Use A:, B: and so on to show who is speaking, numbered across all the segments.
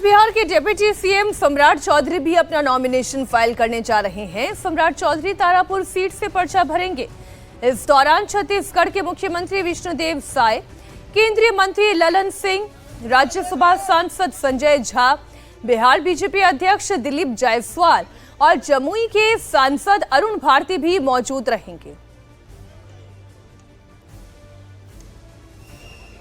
A: बिहार के deputy CM सम्राट चौधरी भी अपना नॉमिनेशन फाइल करने जा रहे हैं। सम्राट चौधरी तारापुर सीट से पर्चा भरेंगे। इस दौरान छत्तीसगढ़ के मुख्यमंत्री विष्णुदेव साय, केंद्रीय मंत्री ललन सिंह, राज्यसभा सांसद संजय झा, बिहार बीजेपी अध्यक्ष दिलीप जायसवाल और जमुई के सांसद अरुण भारती भी मौजूद रहेंगे।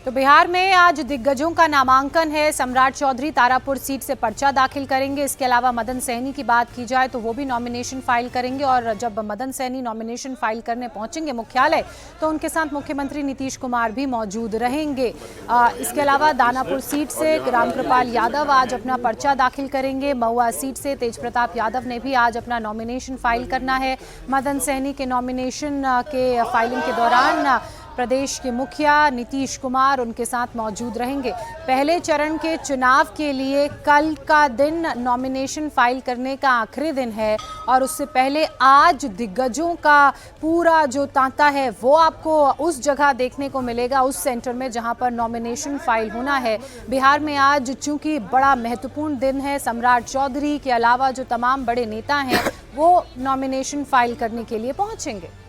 B: तो बिहार में आज दिग्गजों का नामांकन है। सम्राट चौधरी तारापुर सीट से पर्चा दाखिल करेंगे। इसके अलावा मदन सहनी की बात की जाए तो वो भी नॉमिनेशन फाइल करेंगे और जब मदन सहनी नॉमिनेशन फाइल करने पहुंचेंगे मुख्यालय तो उनके साथ मुख्यमंत्री नीतीश कुमार भी मौजूद रहेंगे। इसके अलावा दानापुर सीट से रामकृपाल यादव आज अपना पर्चा दाखिल करेंगे। महुआ सीट से तेज प्रताप यादव ने भी आज अपना नॉमिनेशन फाइल करना है। मदन सहनी के नॉमिनेशन के फाइलिंग के दौरान प्रदेश के मुखिया नीतीश कुमार उनके साथ मौजूद रहेंगे। पहले चरण के चुनाव के लिए कल का दिन नॉमिनेशन फाइल करने का आखिरी दिन है और उससे पहले आज दिग्गजों का पूरा जो तांता है वो आपको उस जगह देखने को मिलेगा, उस सेंटर में जहां पर नॉमिनेशन फाइल होना है। बिहार में आज चूंकि बड़ा महत्वपूर्ण दिन है, सम्राट चौधरी के अलावा जो तमाम बड़े नेता हैं वो नॉमिनेशन फाइल करने के लिए पहुंचेंगे।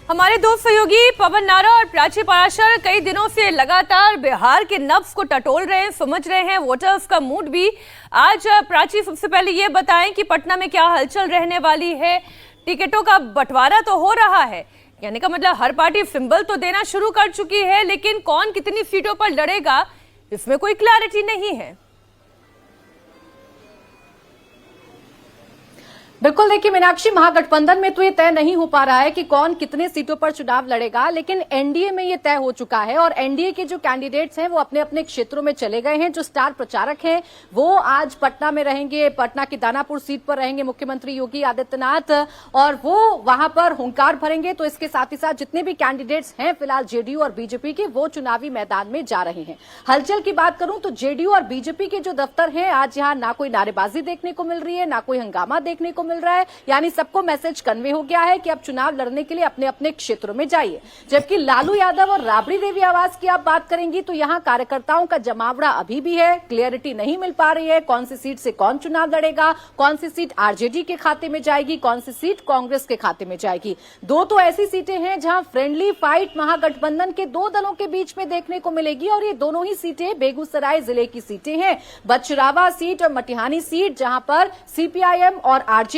A: हमारे दो सहयोगी पवन नारा और प्राची पराशर कई दिनों से लगातार बिहार के नब्ज को टटोल रहे हैं, समझ रहे हैं वोटर्स का मूड भी। आज प्राची, सबसे पहले ये बताएं कि पटना में क्या हलचल रहने वाली है। टिकटों का बंटवारा तो हो रहा है, यानी का मतलब हर पार्टी सिंबल तो देना शुरू कर चुकी है, लेकिन कौन कितनी सीटों पर लड़ेगा इसमें कोई क्लैरिटी नहीं है।
C: बिल्कुल, देखिए मीनाक्षी, महागठबंधन में तो ये तय नहीं हो पा रहा है कि कौन कितने सीटों पर चुनाव लड़ेगा, लेकिन एनडीए में ये तय हो चुका है और एनडीए के जो कैंडिडेट्स हैं वो अपने अपने क्षेत्रों में चले गए हैं। जो स्टार प्रचारक हैं वो आज पटना में रहेंगे, पटना की दानापुर सीट पर रहेंगे मुख्यमंत्री योगी आदित्यनाथ और वो वहां पर हुंकार भरेंगे। तो इसके साथ ही साथ जितने भी कैंडिडेट्स हैं फिलहाल जेडीयू और बीजेपी के, वो चुनावी मैदान में जा रहे हैं। हलचल की बात करूं तो जेडीयू और बीजेपी के जो दफ्तर हैं आज यहाँ ना कोई नारेबाजी देखने को मिल रही है, ना कोई हंगामा देखने को मिल रहा है, यानी सबको मैसेज कन्वे हो गया है कि अब चुनाव लड़ने के लिए अपने अपने क्षेत्रों में जाइए। जबकि लालू यादव और राबड़ी देवी आवास की आप बात करेंगी तो यहां कार्यकर्ताओं का जमावड़ा अभी भी है। क्लियरिटी नहीं मिल पा रही है कौन सी सीट से कौन चुनाव लड़ेगा, कौन सी सीट आरजेडी के खाते में जाएगी, कौन सी सीट कांग्रेस के खाते में जाएगी। दो तो ऐसी सीटें हैं जहां फ्रेंडली फाइट महागठबंधन के दो दलों के बीच में देखने को मिलेगी और ये दोनों ही सीटें बेगूसराय जिले की सीटें हैं। बचरावा सीट और मटिहानी सीट, जहां पर सीपीआईएम और आरजेडी,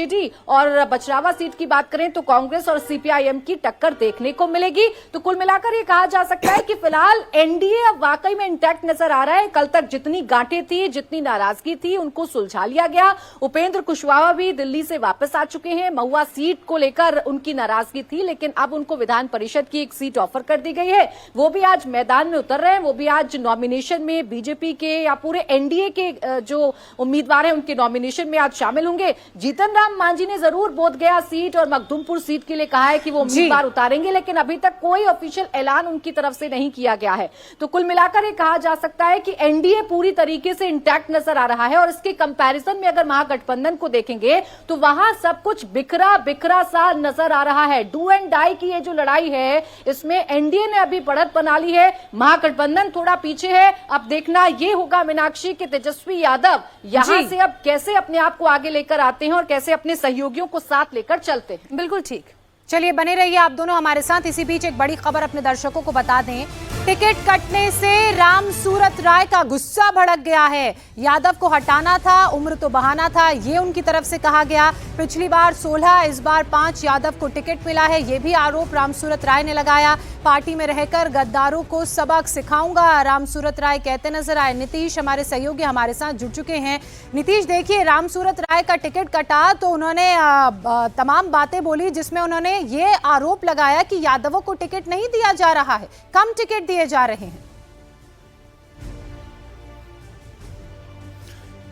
C: और बचरावा सीट की बात करें तो कांग्रेस और सीपीआईएम की टक्कर देखने को मिलेगी। तो कुल मिलाकर ये कहा जा सकता है कि फिलहाल एनडीए अब वाकई में इंटैक्ट नजर आ रहा है। कल तक जितनी गांठें थी, जितनी नाराजगी थी, उनको सुलझा लिया गया। उपेंद्र कुशवाहा भी दिल्ली से वापस आ चुके हैं। महुआ सीट को लेकर उनकी नाराजगी थी, लेकिन अब उनको विधान परिषद की एक सीट ऑफर कर दी गई है। वो भी आज मैदान में उतर रहे हैं। वो भी आज नॉमिनेशन में बीजेपी के या पूरे एनडीए के जो उम्मीदवार हैं उनके नॉमिनेशन में आज शामिल होंगे। जीतन राम मांझी ने जरूर बोधगया सीट और मखदूमपुर सीट के लिए कहा है कि वो उम्मीदवार उतारेंगे, लेकिन अभी तक कोई ऑफिशियल ऐलान उनकी तरफ से नहीं किया गया है। तो कुल मिलाकर ये कहा जा सकता है कि एनडीए पूरी तरीके से इंटैक्ट नजर आ रहा है और इसके कंपैरिजन में अगर महागठबंधन को देखेंगे तो वहां सब कुछ बिखरा बिखरा सा नजर आ रहा है। डू एंड डाई की ये जो लड़ाई है इसमें एनडीए ने अभी बढ़त बना ली है, महागठबंधन थोड़ा पीछे है। अब देखना ये होगा मीनाक्षी कि तेजस्वी यादव यहां से अब कैसे अपने आप को आगे लेकर आते हैं और कैसे अपने सहयोगियों को साथ लेकर चलते हैं।
A: बिल्कुल ठीक,
B: चलिए बने रहिए आप दोनों हमारे साथ। इसी बीच एक बड़ी खबर अपने दर्शकों को बता दें। टिकट कटने से रामसूरत राय का गुस्सा भड़क गया है। यादव को हटाना था, उम्र तो बहाना था, ये उनकी तरफ से कहा गया। पिछली बार 16, इस बार 5 यादव को टिकट मिला है, ये भी आरोप रामसूरत राय ने लगाया। पार्टी में रहकर गद्दारों को सबक सिखाऊंगा, रामसूरत राय कहते नजर आए। नीतीश, हमारे सहयोगी हमारे साथ जुड़ चुके हैं। नीतीश, देखिए रामसूरत राय का टिकट कटा तो उन्होंने तमाम बातें बोली, जिसमें उन्होंने ये आरोप लगाया कि यादवों को टिकट नहीं दिया जा रहा है, कम टिकट दिए जा रहे हैं।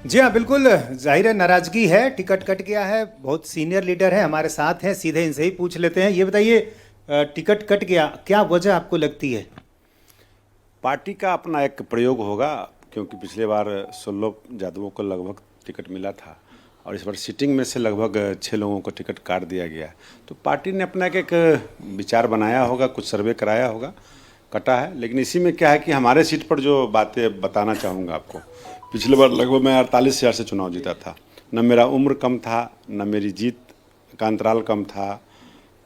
D: जी हाँ, बिल्कुल जाहिर है नाराजगी है, टिकट कट गया है। बहुत सीनियर लीडर है हमारे साथ हैं, सीधे इनसे ही पूछ लेते हैं। ये बताइए, टिकट कट गया, क्या वजह आपको लगती है?
E: पार्टी का अपना एक प्रयोग होगा, क्योंकि पिछले बार 16 यादवों को लगभग टिकट मिला था और इस बार सिटिंग में से लगभग 6 लोगों को टिकट काट दिया गया। तो पार्टी ने अपना एक विचार बनाया होगा, कुछ सर्वे कराया होगा, कटा है। लेकिन इसी में क्या है कि हमारे सीट पर जो बातें बताना चाहूँगा आपको पिछले बार लगभग मैं 48,000 से चुनाव जीता था। न मेरा उम्र कम था, न मेरी जीत का अंतराल कम था,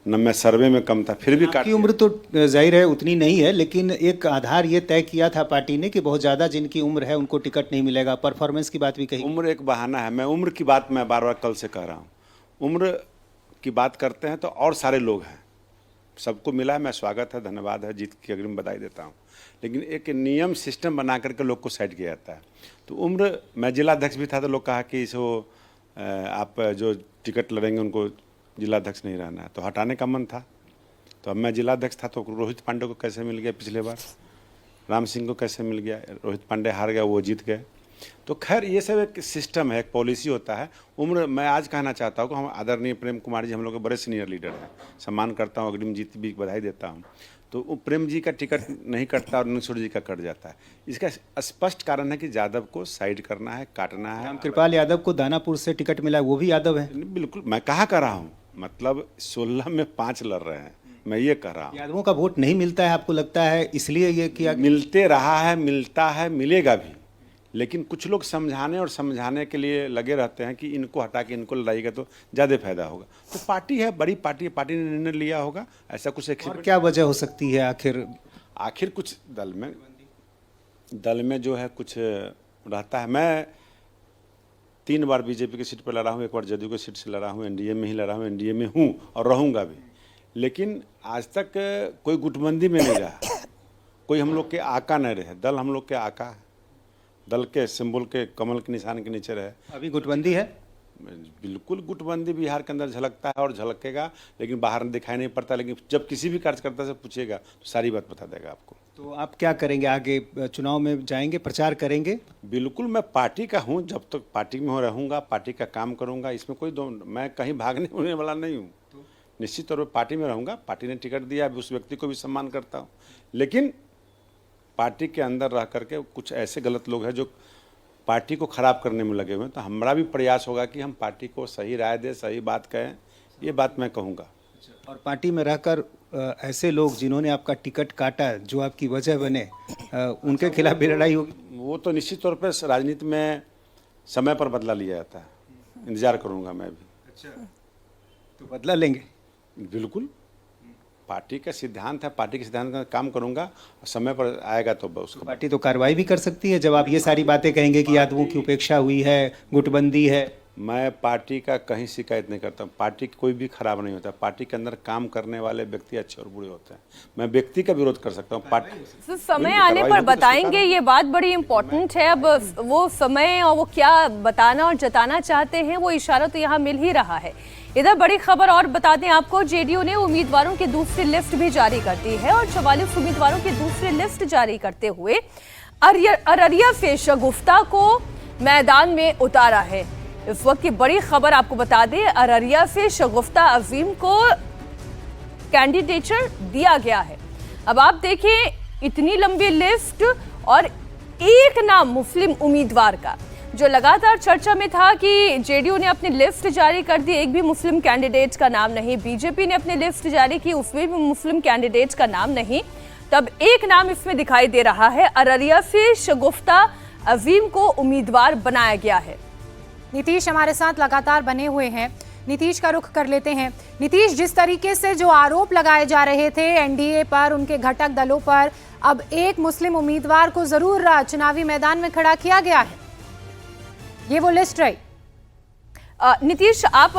E: न मैं सर्वे में कम था, फिर भी
D: आपकी उम्र तो जाहिर है उतनी नहीं है, लेकिन एक आधार ये तय किया था पार्टी ने कि बहुत ज़्यादा जिनकी उम्र है उनको टिकट नहीं मिलेगा। परफॉर्मेंस की बात भी कही।
E: उम्र एक बहाना है। मैं उम्र की बात मैं बार बार कल से कह रहा हूँ। उम्र की बात करते हैं तो और सारे लोग हैं, सबको मिला है, मैं स्वागत है, धन्यवाद है, जीत की अग्रिम बधाई देता हूँ। लेकिन एक नियम सिस्टम बना करके लोग को साइड किया जाता है। तो उम्र, मैं जिलाध्यक्ष भी था तो लोग कहा कि इसको आप जो टिकट लड़ेंगे उनको जिलाध्यक्ष नहीं रहना है, तो हटाने का मन था। तो अब मैं जिलाध्यक्ष था तो रोहित पांडे को कैसे मिल गया पिछले बार, राम सिंह को कैसे मिल गया, रोहित पांडे हार गया, वो जीत गए। तो खैर ये सब एक सिस्टम है, एक पॉलिसी होता है। उम्र, मैं आज कहना चाहता हूँ कि हम आदरणीय प्रेम कुमार जी हम लोग के बड़े सीनियर लीडर हैं, सम्मान करता हूँ, अग्रिम जीत भी बधाई देता हूँ। तो प्रेम जी का टिकट नहीं कटता और नंदकिशोर जी का कट जाता है। इसका स्पष्ट कारण है कि यादव को साइड करना है, काटना है।
D: कृपाल यादव को दानापुर से टिकट मिला, वो भी यादव है।
E: बिल्कुल, मैं कहा कर रहा हूँ, मतलब 16 में 5 लड़ रहे हैं, मैं ये कह रहा हूँ।
D: यादवों का वोट नहीं मिलता है, आपको लगता है इसलिए ये किया?
E: मिलते रहा है, मिलता है, मिलेगा भी, लेकिन कुछ लोग समझाने और समझाने के लिए लगे रहते हैं कि इनको हटा के इनको लड़ाएगा तो ज़्यादा फायदा होगा। तो पार्टी है, बड़ी पार्टी है, पार्टी ने निर्णय लिया होगा, ऐसा कुछ एक।
D: और क्या वजह हो सकती है
E: आखिर कुछ दल में जो है कुछ रहता है। मैं 3 बार बीजेपी की सीट पर लड़ा हूँ, 1 बार जदयू की सीट से लड़ा हूँ, एनडीए में ही लड़ा हूँ, एनडीए में हूँ और रहूँगा भी। लेकिन आज तक कोई गुटबंदी में नहीं रहा, कोई हम लोग के आका नहीं रहे। दल हम लोग के आका है, दल के सिंबल के कमल के निशान के नीचे रहे।
D: अभी गुटबंदी है?
E: बिल्कुल गुटबंदी बिहार के अंदर झलकता है और झलकेगा, लेकिन बाहर दिखाई नहीं पड़ता। लेकिन जब किसी भी कार्यकर्ता से पूछेगा तो सारी बात बता देगा आपको।
D: तो आप क्या करेंगे आगे, चुनाव में जाएंगे, प्रचार करेंगे?
E: बिल्कुल, मैं पार्टी का हूँ, जब तक पार्टी में रहूँगा, पार्टी का काम करूँगा, इसमें कोई मैं कहीं भागने होने वाला नहीं हूँ। निश्चित तौर पर पार्टी में रहूँगा। पार्टी ने टिकट दिया, उस व्यक्ति को भी सम्मान करता हूँ। लेकिन पार्टी के अंदर रह करके कुछ ऐसे गलत लोग हैं जो पार्टी को खराब करने में लगे हुए हैं। तो हमारा भी प्रयास होगा कि हम पार्टी को सही राय दें, सही बात कहें, ये बात मैं कहूँगा।
D: और पार्टी में रहकर ऐसे लोग जिन्होंने आपका टिकट काटा, जो आपकी वजह बने, उनके खिलाफ भी लड़ाई होगी?
E: वो तो निश्चित तौर पर राजनीति में समय पर बदला लिया जाता है, इंतजार करूँगा मैं भी।
D: अच्छा, तो बदला लेंगे?
E: बिल्कुल, पार्टी का सिद्धांत है, पार्टी के सिद्धांत का काम करूंगा, समय पर आएगा तो उसको।
D: पार्टी तो कार्रवाई भी कर सकती है जब आप ये सारी बातें कहेंगे कि यादवों की उपेक्षा हुई है, गुटबंदी है।
E: मैं पार्टी का कहीं शिकायत नहीं करता। पार्टी कोई भी खराब नहीं होता। पार्टी के अंदर काम करने वाले व्यक्ति अच्छे और बुरे होते हैं। मैं व्यक्ति का विरोध कर सकता हूँ। पार्टी
A: समय आने पर बताएंगे, ये बात बड़ी इंपॉर्टेंट है। अब वो समय और वो क्या बताना और जताना चाहते हैं, वो इशारा तो यहाँ मिल ही रहा है। इधर बड़ी खबर और बता दें आपको, जेडीयू ने उम्मीदवारों की दूसरी लिस्ट भी जारी कर दी है और 44 उम्मीदवारों की दूसरी लिस्ट जारी करते हुए अररिया से शगुफ्ता को मैदान में उतारा है। इस वक्त की बड़ी खबर आपको बता दें, अररिया से शगुफ्ता अजीम को कैंडिडेचर दिया गया है। अब आप देखें, इतनी लंबी लिस्ट और एक नाम मुस्लिम उम्मीदवार का, जो लगातार चर्चा में था कि जेडीयू ने अपनी लिस्ट जारी कर दी, एक भी मुस्लिम कैंडिडेट का नाम नहीं। बीजेपी ने अपनी लिस्ट जारी की, उसमें भी मुस्लिम कैंडिडेट का नाम नहीं। तब एक नाम इसमें दिखाई दे रहा है, अररिया से शगुफ्ता अजीम को उम्मीदवार बनाया गया है।
B: नीतीश हमारे साथ लगातार बने हुए हैं, नीतीश का रुख कर लेते हैं। नीतीश, जिस तरीके से जो आरोप लगाए जा रहे थे एनडीए पर, उनके घटक दलों पर, अब एक मुस्लिम उम्मीदवार को जरूर चुनावी मैदान में खड़ा किया गया है, ये वो लिस्ट रही।
A: नीतीश, आप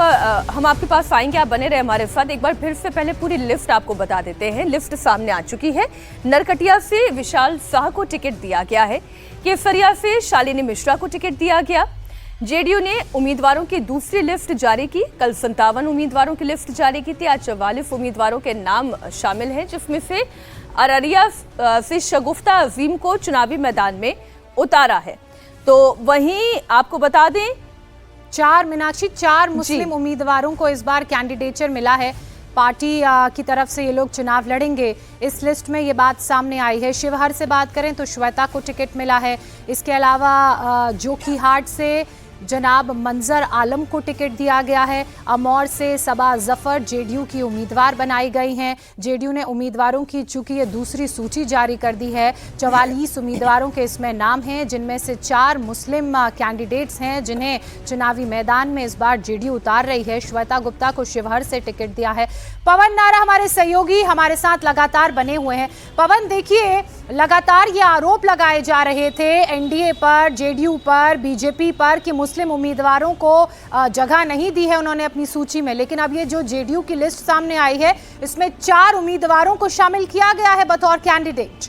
A: हम आपके पास आएंगे, आप बने रहे हमारे साथ। एक बार फिर से पहले पूरी लिस्ट आपको बता देते हैं। लिस्ट सामने आ चुकी है। नरकटिया से विशाल शाह को टिकट दिया गया है, केसरिया से शालिनी मिश्रा को टिकट दिया गया। जेडीयू ने उम्मीदवारों की दूसरी लिस्ट जारी की, कल 57 उम्मीदवारों की लिस्ट जारी की थी। आज 44 उम्मीदवारों के नाम शामिल हैं, जिसमें से अररिया से शगुफ्ता अजीम को चुनावी मैदान में उतारा है। तो वहीं आपको बता दें,
B: चार मुस्लिम उम्मीदवारों को इस बार कैंडिडेचर मिला है। पार्टी की तरफ से ये लोग चुनाव लड़ेंगे, इस लिस्ट में ये बात सामने आई है। शिवहर से बात करें तो श्वेता को टिकट मिला है। इसके अलावा जोकीहाट से जनाब मंजर आलम को टिकट दिया गया है। अमौर से सबा जफर जेडीयू की उम्मीदवार बनाई गई हैं। जेडीयू ने उम्मीदवारों की चूंकि ये दूसरी सूची जारी कर दी है, 44 उम्मीदवारों के इसमें नाम हैं, जिनमें से 4 मुस्लिम कैंडिडेट्स हैं जिन्हें चुनावी मैदान में इस बार जेडीयू उतार रही है। श्वेता गुप्ता को शिवहर से टिकट दिया है। पवन नारा हमारे सहयोगी हमारे साथ लगातार बने हुए हैं। पवन, देखिए लगातार ये आरोप लगाए जा रहे थे एनडीए पर, जेडीयू पर, बीजेपी पर कि मुस्लिम उम्मीदवारों को जगह नहीं दी है उन्होंने अपनी सूची में, लेकिन अब ये जो जेडीयू की लिस्ट सामने आई है इसमें 4 उम्मीदवारों को शामिल किया गया है बतौर कैंडिडेट।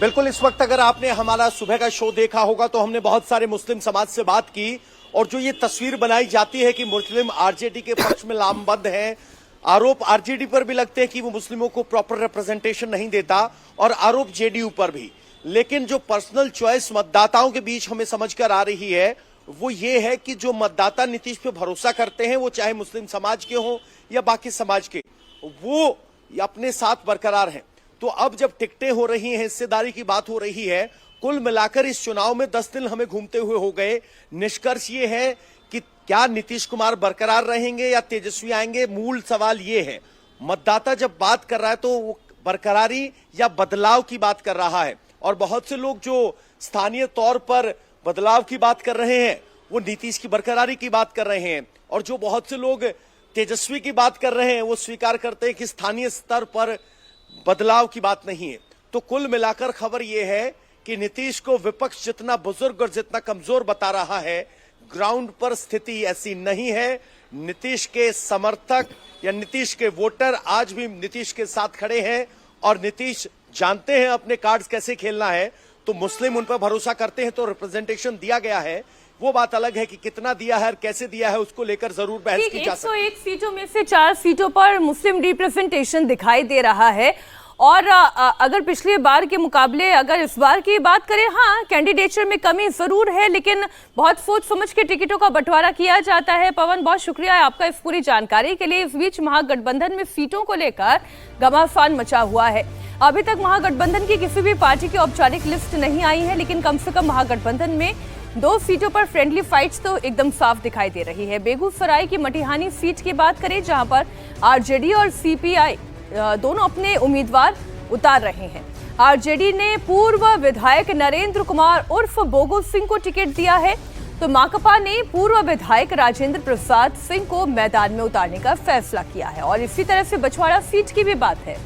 F: बिल्कुल, इस वक्त अगर आपने हमारा सुबह का शो देखा होगा तो हमने बहुत सारे मुस्लिम समाज से बात की और जो ये तस्वीर बनाई जाती है कि मुस्लिम आरजेडी के पक्ष में लामबंद हैं, आरोप आरजेडी पर भी लगते हैं कि वो मुस्लिमों को प्रॉपर रिप्रेजेंटेशन नहीं देता और आरोप जेडीयू पर भी, लेकिन जो पर्सनल चॉइस मतदाताओं के बीच हमें समझकर आ रही है वो ये है कि जो मतदाता नीतीश पे भरोसा करते हैं, वो चाहे मुस्लिम समाज के हों या बाकी समाज के, वो अपने साथ बरकरार हैं। तो अब जब टिकटें हो रही हैं, हिस्सेदारी की बात हो रही है, कुल मिलाकर इस चुनाव में 10 दिन हमें घूमते हुए हो गए। निष्कर्ष ये है कि क्या नीतीश कुमार बरकरार रहेंगे या तेजस्वी आएंगे, मूल सवाल ये है। मतदाता जब बात कर रहा है तो वो बरकरारी या बदलाव की बात कर रहा है, और बहुत से लोग जो स्थानीय तौर पर बदलाव की बात कर रहे हैं वो नीतीश की बरकरारी की बात कर रहे हैं, और जो बहुत से लोग तेजस्वी की बात कर रहे हैं वो स्वीकार करते हैं कि स्थानीय स्तर पर बदलाव की बात नहीं है। तो कुल मिलाकर खबर यह है कि नीतीश को विपक्ष जितना बुजुर्ग और जितना कमजोर बता रहा है, ग्राउंड पर स्थिति ऐसी नहीं है। नीतीश के समर्थक या नीतीश के वोटर आज भी नीतीश के साथ खड़े हैं और नीतीश जानते हैं अपने कार्ड्स कैसे खेलना है। तो मुस्लिम उन पर भरोसा करते हैं, तो रिप्रेजेंटेशन दिया गया है। वो बात अलग है कि कितना दिया है और कैसे दिया है, उसको लेकर जरूर बहस की जा सकती है।
A: 101 सीटों में से 4 सीटों पर मुस्लिम रिप्रेजेंटेशन दिखाई दे रहा है, और अगर पिछले बार के मुकाबले अगर इस बार की बात करें, हाँ कैंडिडेचर में कमी जरूर है, लेकिन बहुत सोच समझ के टिकटों का बंटवारा किया जाता है। पवन, बहुत शुक्रिया आपका इस पूरी जानकारी के लिए। इस बीच महागठबंधन में सीटों को लेकर घमासान मचा हुआ है। अभी तक महागठबंधन की किसी भी पार्टी की औपचारिक लिस्ट नहीं आई है, लेकिन कम से कम महागठबंधन में 2 सीटों पर फ्रेंडली फाइट्स तो एकदम साफ दिखाई दे रही है। बेगूसराय की मटिहानी सीट की बात करें, जहां पर आरजेडी और सीपीआई दोनों अपने उम्मीदवार उतार रहे हैं। आरजेडी ने पूर्व विधायक नरेंद्र कुमार उर्फ बोगो सिंह को टिकट दिया है, तो माकपा ने पूर्व विधायक राजेंद्र प्रसाद सिंह को मैदान में उतारने का फैसला किया है। और इसी तरह से बछवाड़ा सीट की भी बात है।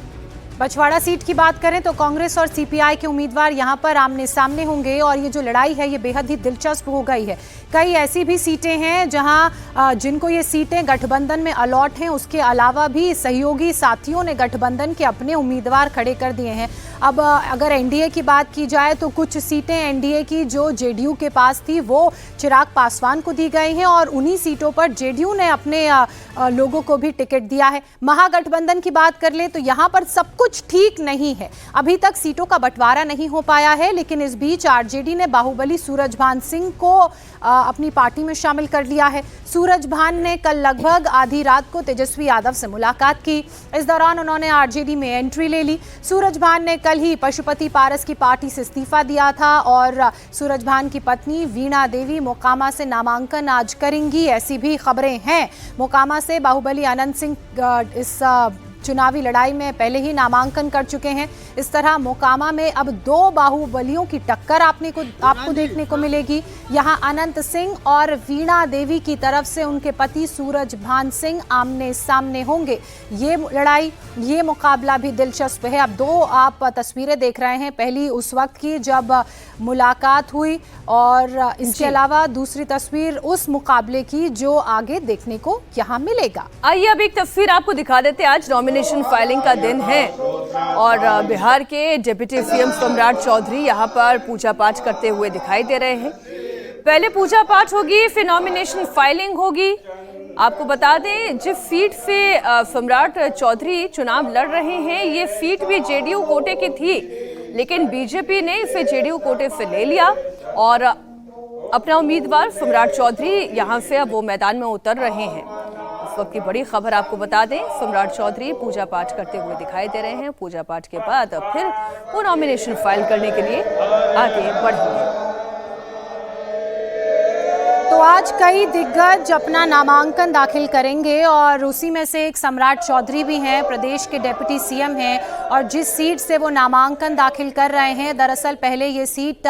B: बछवाड़ा सीट की बात करें तो कांग्रेस और सीपीआई के उम्मीदवार यहां पर आमने सामने होंगे, और ये जो लड़ाई है ये बेहद ही दिलचस्प हो गई है। कई ऐसी भी सीटें हैं जहां जिनको ये सीटें गठबंधन में अलॉट हैं, उसके अलावा भी सहयोगी साथियों ने गठबंधन के अपने उम्मीदवार खड़े कर दिए हैं। अब अगर एनडीए की बात की जाए तो कुछ सीटें एनडीए की जो जेडीयू के पास थी वो चिराग पासवान को दी गई हैं, और उन्हीं सीटों पर जेडीयू ने अपने लोगों को भी टिकट दिया है। महागठबंधन की बात कर ले तो यहाँ पर सब कुछ ठीक नहीं है। अभी तक सीटों का बंटवारा नहीं हो पाया है, लेकिन इस बीच आरजेडी ने बाहुबली सूरजभान सिंह को अपनी पार्टी में शामिल कर लिया है। सूरजभान ने कल लगभग आधी रात को तेजस्वी यादव से मुलाकात की। इस दौरान उन्होंने आरजेडी में एंट्री ले ली। सूरजभान ने कल ही पशुपति पारस की पार्टी से इस्तीफा दिया था, और सूरजभान की पत्नी वीणा देवी मोकामा से नामांकन आज करेंगी, ऐसी भी खबरें हैं। मोकामा से बाहुबली अनंत सिंह इस चुनावी लड़ाई में पहले ही नामांकन कर चुके हैं। इस तरह मोकामा में अब 2 बाहुबलियों की टक्कर आपको देखने को मिलेगी। यहां अनंत सिंह और वीणा देवी की तरफ से उनके पति सूरजभान सिंह आमने सामने होंगे। ये लड़ाई, ये मुकाबला भी दिलचस्प है। अब 2 आप तस्वीरें देख रहे हैं, पहली उस वक्त की जब मुलाकात हुई, और इसके अलावा दूसरी तस्वीर उस मुकाबले की जो आगे देखने को यहाँ मिलेगा।
A: आइए अब एक तस्वीर आपको दिखा देते हैं। आज नॉमिनेशन फाइलिंग का दिन है, और बिहार के डिप्टी सीएम सम्राट चौधरी यहाँ पर पूजा पाठ करते हुए दिखाई दे रहे हैं। पहले पूजा पाठ होगी, फिर नॉमिनेशन फाइलिंग होगी। आपको बता दें, जिस सीट से सम्राट चौधरी चुनाव लड़ रहे हैं, ये सीट भी जेडीयू कोटे की थी, लेकिन बीजेपी ने इसे जेडीयू कोटे से ले लिया, और अपना उम्मीदवार सम्राट चौधरी यहां से अब वो मैदान में उतर रहे हैं। इस वक्त की बड़ी खबर आपको बता दें, सम्राट चौधरी पूजा पाठ करते हुए दिखाई दे रहे हैं। पूजा पाठ के बाद अब फिर वो नॉमिनेशन फाइल करने के लिए आगे बढ़ेंगे।
B: आज कई दिग्गज अपना नामांकन दाखिल करेंगे और उसी में से एक सम्राट चौधरी भी हैं, प्रदेश के डिप्टी सीएम हैं और जिस सीट से वो नामांकन दाखिल कर रहे हैं, दरअसल पहले ये सीट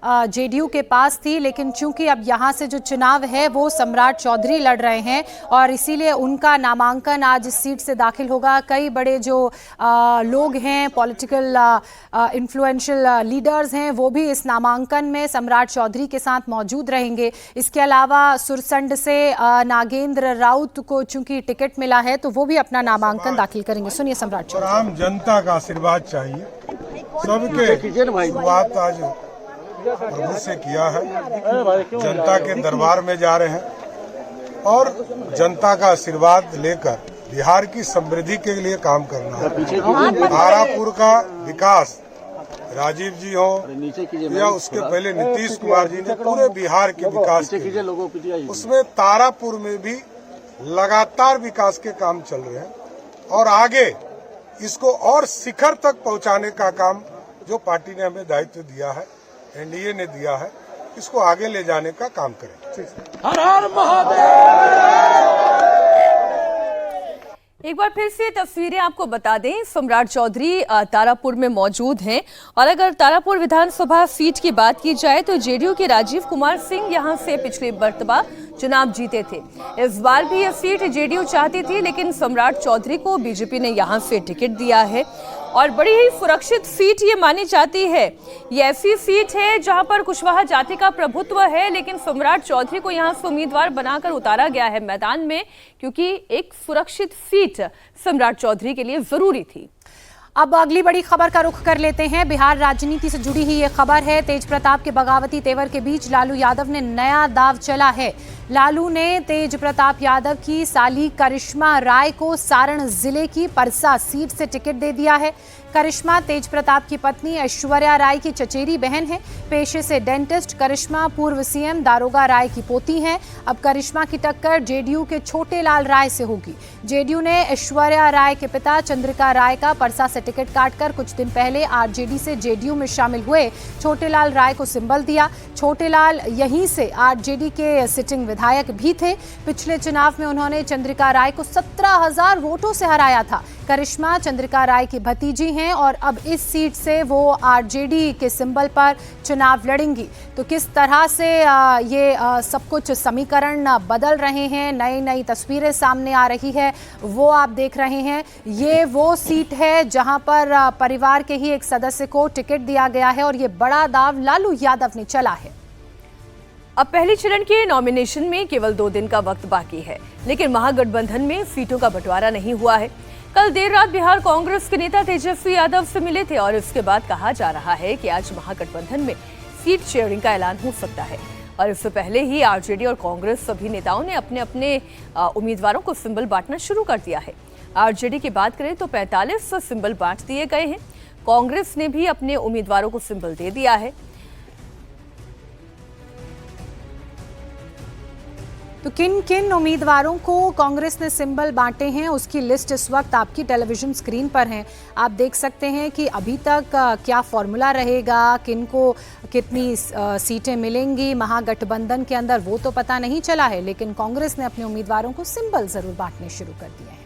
B: जेडीयू के पास थी, लेकिन चूंकि अब यहाँ से जो चुनाव है वो सम्राट चौधरी लड़ रहे हैं और इसीलिए उनका नामांकन आज इस सीट से दाखिल होगा। कई बड़े जो लोग हैं, पॉलिटिकल इन्फ्लुएंशियल लीडर्स हैं, वो भी इस नामांकन में सम्राट चौधरी के साथ मौजूद रहेंगे। इसके अलावा सुरसंड से नागेंद्र राउत को चूंकि टिकट मिला है तो वो भी अपना नामांकन दाखिल करेंगे। सुनिए सम्राट चौधरी।
G: आम जनता का आशीर्वाद चाहिए, सबके शुरुआत आज प्रभु से किया है, जनता के दरबार में जा रहे हैं और जनता का आशीर्वाद लेकर बिहार की समृद्धि के लिए काम करना है। तारापुर का विकास राजीव जी हो या उसके पहले नीतीश कुमार जी ने पूरे बिहार के विकास के, उसमें तारापुर में भी लगातार विकास के काम चल रहे हैं और आगे इसको और शिखर तक पहुंचाने का काम जो पार्टी ने हमें दायित्व दिया है, एनडीए ने दिया है, इसको आगे ले जाने का काम करें। हर हर महादेव।
A: एक बार फिर से तस्वीरें आपको बता दें, सम्राट चौधरी तारापुर में मौजूद हैं और अगर तारापुर विधानसभा सीट की बात की जाए तो जेडीयू के राजीव कुमार सिंह यहां से पिछले मर्तबा चुनाव जीते थे। इस बार भी यह सीट जेडीयू चाहती थी, लेकिन सम्राट चौधरी को बीजेपी ने यहां से टिकट दिया है और बड़ी ही सुरक्षित सीट ये मानी जाती है। ये ऐसी सीट है जहां पर कुशवाहा जाति का प्रभुत्व है, लेकिन सम्राट चौधरी को यहां से उम्मीदवार बनाकर उतारा गया है मैदान में, क्योंकि एक सुरक्षित सीट सम्राट चौधरी के लिए जरूरी थी।
B: अब अगली बड़ी खबर का रुख कर लेते हैं। बिहार राजनीति से जुड़ी ही ये खबर है। तेज प्रताप के बगावती तेवर के बीच लालू यादव ने नया दाव चला है। लालू ने तेज प्रताप यादव की साली करिश्मा राय को सारण जिले की परसा सीट से टिकट दे दिया है। करिश्मा तेज प्रताप की पत्नी ऐश्वर्या राय की चचेरी बहन है। पेशे से डेंटिस्ट करिश्मा पूर्व सीएम दारोगा राय की पोती हैं। अब करिश्मा की टक्कर जेडीयू के छोटे लाल राय से होगी। जेडीयू ने ऐश्वर्या राय के पिता चंद्रिका राय का परसा से टिकट काटकर कुछ दिन पहले आरजेडी से जेडीयू में शामिल हुए छोटे लाल राय को सिंबल दिया। छोटे लाल यहीं से आरजेडी के सिटिंग विधायक भी थे। पिछले चुनाव में उन्होंने चंद्रिका राय को 17,000 वोटों से हराया था। करिश्मा चंद्रिका राय की भतीजी हैं और अब इस सीट से वो आरजेडी के सिंबल पर चुनाव लड़ेंगी। तो किस तरह से ये सब कुछ समीकरण बदल रहे हैं, नई नई तस्वीरें सामने आ रही है, वो आप देख रहे हैं। ये वो सीट है जहां पर परिवार के ही एक सदस्य को टिकट दिया गया है और ये बड़ा दाव लालू यादव ने चला है।
A: अब पहले चरण के नॉमिनेशन में केवल 2 दिन का वक्त बाकी है, लेकिन महागठबंधन में सीटों का बंटवारा नहीं हुआ है। कल देर रात बिहार कांग्रेस के नेता तेजस्वी यादव से मिले थे और इसके बाद कहा जा रहा है कि आज महागठबंधन में सीट शेयरिंग का ऐलान हो सकता है। और इससे पहले ही आरजेडी और कांग्रेस सभी नेताओं ने अपने अपने उम्मीदवारों को सिंबल बांटना शुरू कर दिया है। आरजेडी की बात करें तो 45 सिंबल बांट दिए गए हैं। कांग्रेस ने भी अपने उम्मीदवारों को सिंबल दे दिया है।
B: तो किन किन उम्मीदवारों को कांग्रेस ने सिंबल बांटे हैं उसकी लिस्ट इस वक्त आपकी टेलीविजन स्क्रीन पर है। आप देख सकते हैं कि अभी तक क्या फॉर्मूला रहेगा, किन को कितनी सीटें मिलेंगी महागठबंधन के अंदर, वो तो पता नहीं चला है, लेकिन कांग्रेस ने अपने उम्मीदवारों को सिंबल जरूर बांटने शुरू कर दिए हैं।